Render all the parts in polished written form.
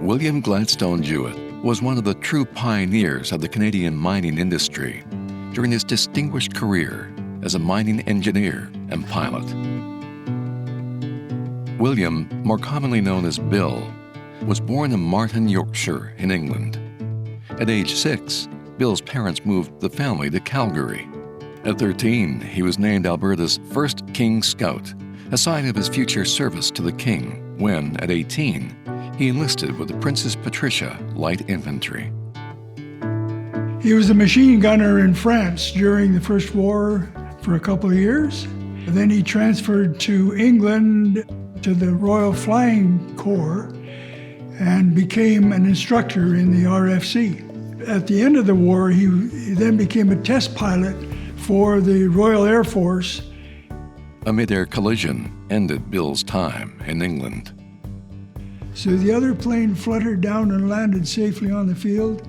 William Gladstone Jewitt was one of the true pioneers of the Canadian mining industry during his distinguished career as a mining engineer and pilot. William, more commonly known as Bill, was born in Marton, Yorkshire, in England. At age 6, Bill's parents moved the family to Calgary. At 13, he was named Alberta's first King Scout, a sign of his future service to the King, when, at 18, he enlisted with the Princess Patricia Light Infantry. He was a machine gunner in France during the First War for a couple of years. Then he transferred to England to the Royal Flying Corps and became an instructor in the RFC. At the end of the war, he then became a test pilot for the Royal Air Force. A mid-air collision ended Bill's time in England. So the other plane fluttered down and landed safely on the field.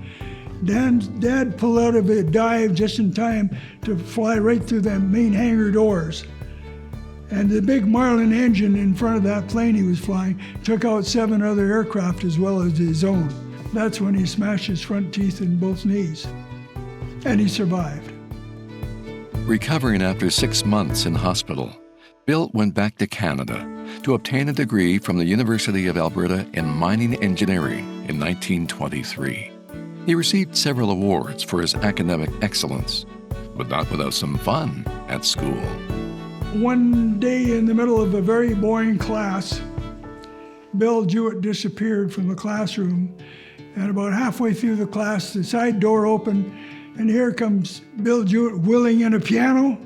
Dad pulled out of a dive just in time to fly right through the main hangar doors. And the big Marlin engine in front of that plane he was flying took out 7 other aircraft as well as his own. That's when he smashed his front teeth in both knees. And he survived. Recovering after 6 months in hospital, Bill went back to Canada to obtain a degree from the University of Alberta in mining engineering in 1923. He received several awards for his academic excellence, but not without some fun at school. One day in the middle of a very boring class, Bill Jewitt disappeared from the classroom, and about halfway through the class, the side door opened, and here comes Bill Jewitt wheeling in a piano,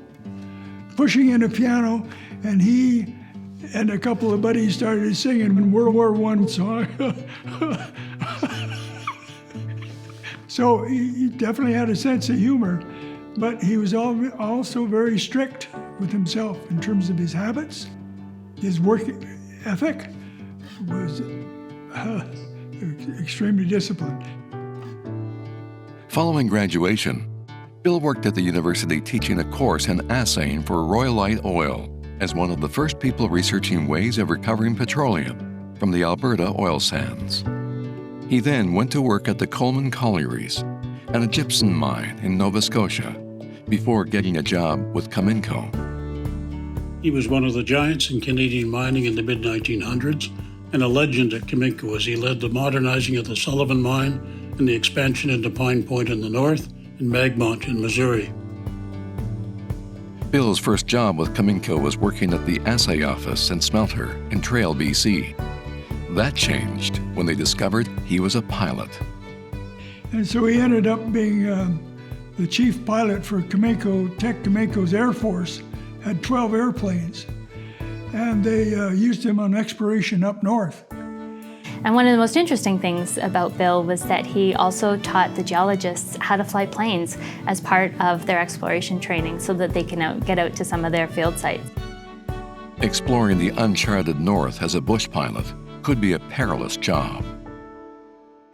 pushing in a piano, and he and a couple of buddies started singing a World War I song. So he definitely had a sense of humor, but he was also very strict with himself in terms of his habits. His work ethic was extremely disciplined. Following graduation, Bill worked at the university teaching a course in assaying for rhyolite oil as one of the first people researching ways of recovering petroleum from the Alberta oil sands. He then went to work at the Coleman Collieries and a gypsum mine in Nova Scotia before getting a job with Cominco. He was one of the giants in Canadian mining in the mid-1900s and a legend at Cominco as he led the modernizing of the Sullivan Mine and the expansion into Pine Point in the north and Magmont in Missouri. Bill's first job with Cominco was working at the assay office and smelter in Trail, BC. That changed when they discovered he was a pilot. And so he ended up being the chief pilot for Cominco, Tech Cominco's Air Force, had 12 airplanes. And they used him on exploration up north. And one of the most interesting things about Bill was that he also taught the geologists how to fly planes as part of their exploration training so that they can get out to some of their field sites. Exploring the uncharted north as a bush pilot could be a perilous job.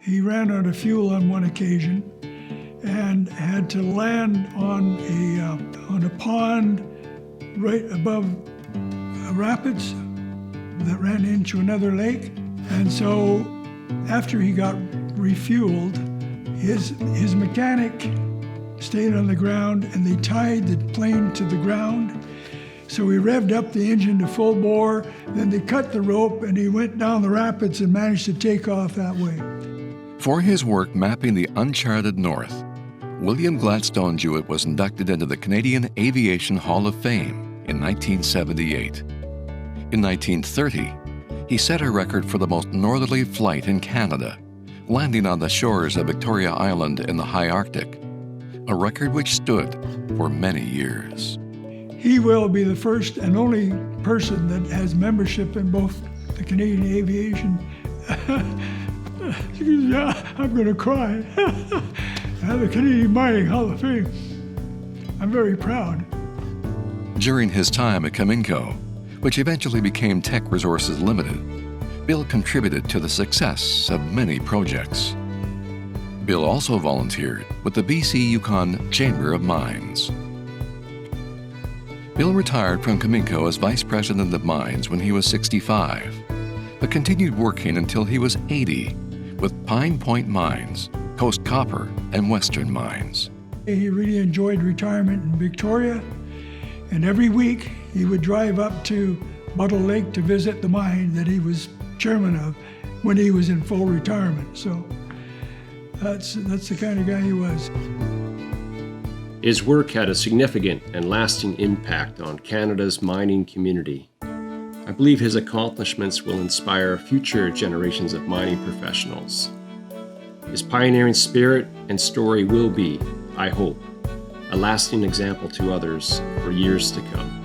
He ran out of fuel on one occasion and had to land on a pond right above rapids that ran into another lake. And so after he got refueled, his mechanic stayed on the ground and they tied the plane to the ground. So he revved up the engine to full bore, then they cut the rope and he went down the rapids and managed to take off that way. For his work mapping the uncharted north, William Gladstone Jewitt was inducted into the Canadian Aviation Hall of Fame in 1978. In 1930, he set a record for the most northerly flight in Canada, landing on the shores of Victoria Island in the high Arctic, a record which stood for many years. He will be the first and only person that has membership in both the Canadian Aviation, I'm going to cry, and the Canadian Mining Hall of Fame. I'm very proud. During his time at Cominco, which eventually became Tech Resources Limited, Bill contributed to the success of many projects. Bill also volunteered with the BC Yukon Chamber of Mines. Bill retired from Cominco as Vice President of Mines when he was 65, but continued working until he was 80, with Pine Point Mines, Coast Copper, and Western Mines. He really enjoyed retirement in Victoria, and every week he would drive up to Buttle Lake to visit the mine that he was chairman of when he was in full retirement. So that's the kind of guy he was. His work had a significant and lasting impact on Canada's mining community. I believe his accomplishments will inspire future generations of mining professionals. His pioneering spirit and story will be, I hope, a lasting example to others for years to come.